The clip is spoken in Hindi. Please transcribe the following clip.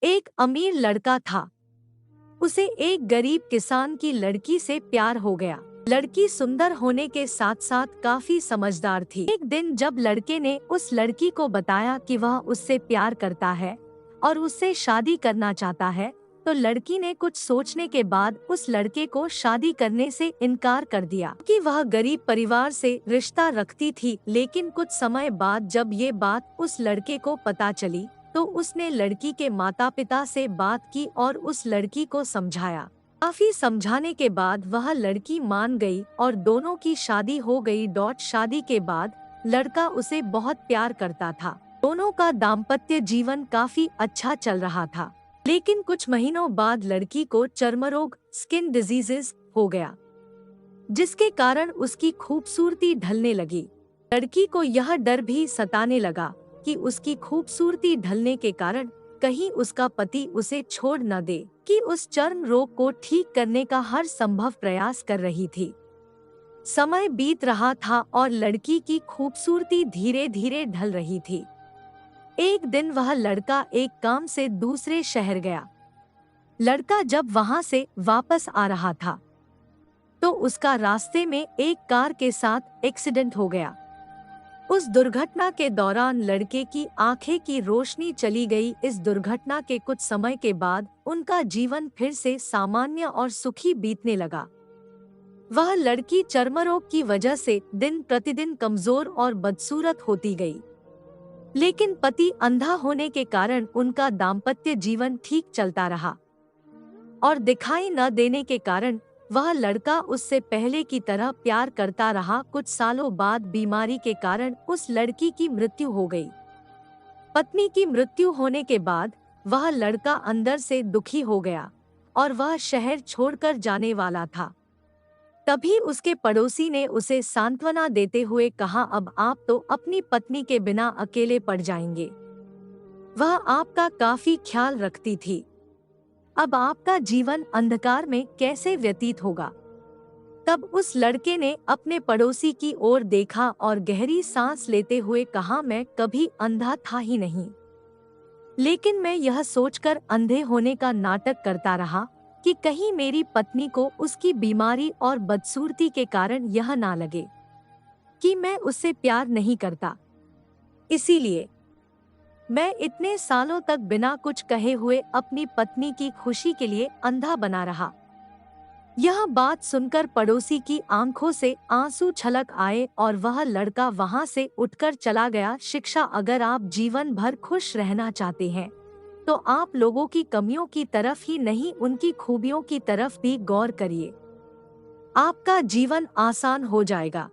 एक अमीर लड़का था। उसे एक गरीब किसान की लड़की से प्यार हो गया। लड़की सुंदर होने के साथ साथ काफी समझदार थी। एक दिन जब लड़के ने उस लड़की को बताया कि वह उससे प्यार करता है और उससे शादी करना चाहता है, तो लड़की ने कुछ सोचने के बाद उस लड़के को शादी करने से इनकार कर दिया कि वह गरीब परिवार से रिश्ता रखती थी। लेकिन कुछ समय बाद जब ये बात उस लड़के को पता चली, तो उसने लड़की के माता पिता से बात की और उस लड़की को समझाया। काफी समझाने के बाद वह लड़की मान गई और दोनों की शादी हो गई। शादी के बाद लड़का उसे बहुत प्यार करता था। दोनों का दाम्पत्य जीवन काफी अच्छा चल रहा था। लेकिन कुछ महीनों बाद लड़की को चर्मरोग स्किन डिजीजेस हो गया, जिसके कारण उसकी खूबसूरती ढलने लगी। लड़की को यह डर भी सताने लगा कि उसकी खूबसूरती ढलने के कारण कहीं उसका पति उसे छोड़ न दे, कि उस चर्म रोग को ठीक करने का हर संभव प्रयास कर रही थी। समय बीत रहा था और लड़की की खूबसूरती धीरे धीरे ढल रही थी। एक दिन वह लड़का एक काम से दूसरे शहर गया। लड़का जब वहां से वापस आ रहा था, तो उसका रास्ते में एक कार के साथ एक्सीडेंट हो गया। उस दुर्घटना के दौरान लड़के की आंखें की रोशनी चली गई। इस दुर्घटना के कुछ समय के बाद उनका जीवन फिर से सामान्य और सुखी बीतने लगा। वह लड़की चर्मरोग की वजह से दिन प्रतिदिन कमजोर और बदसूरत होती गई। लेकिन पति अंधा होने के कारण उनका दाम्पत्य जीवन ठीक चलता रहा और दिखाई न देने के कारण वह लड़का उससे पहले की तरह प्यार करता रहा। कुछ सालों बाद बीमारी के कारण उस लड़की की मृत्यु हो गई। पत्नी की मृत्यु होने के बाद वह लड़का अंदर से दुखी हो गया और वह शहर छोड़कर जाने वाला था। तभी उसके पड़ोसी ने उसे सांत्वना देते हुए कहा, अब आप तो अपनी पत्नी के बिना अकेले पड़ जाएंगे। वह आपका काफी ख्याल रखती थी। अब आपका जीवन अंधकार में कैसे व्यतीत होगा। तब उस लड़के ने अपने पड़ोसी की ओर देखा और गहरी सांस लेते हुए कहा, मैं कभी अंधा था ही नहीं, लेकिन मैं यह सोचकर अंधे होने का नाटक करता रहा कि कहीं मेरी पत्नी को उसकी बीमारी और बदसूरती के कारण यह ना लगे कि मैं उससे प्यार नहीं करता। इसीलिए मैं इतने सालों तक बिना कुछ कहे हुए अपनी पत्नी की खुशी के लिए अंधा बना रहा। यह बात सुनकर पड़ोसी की आंखों से आंसू छलक आए और वह लड़का वहां से उठकर चला गया। शिक्षा, अगर आप जीवन भर खुश रहना चाहते हैं तो आप लोगों की कमियों की तरफ ही नहीं, उनकी खूबियों की तरफ भी गौर करिए। आपका जीवन आसान हो जाएगा।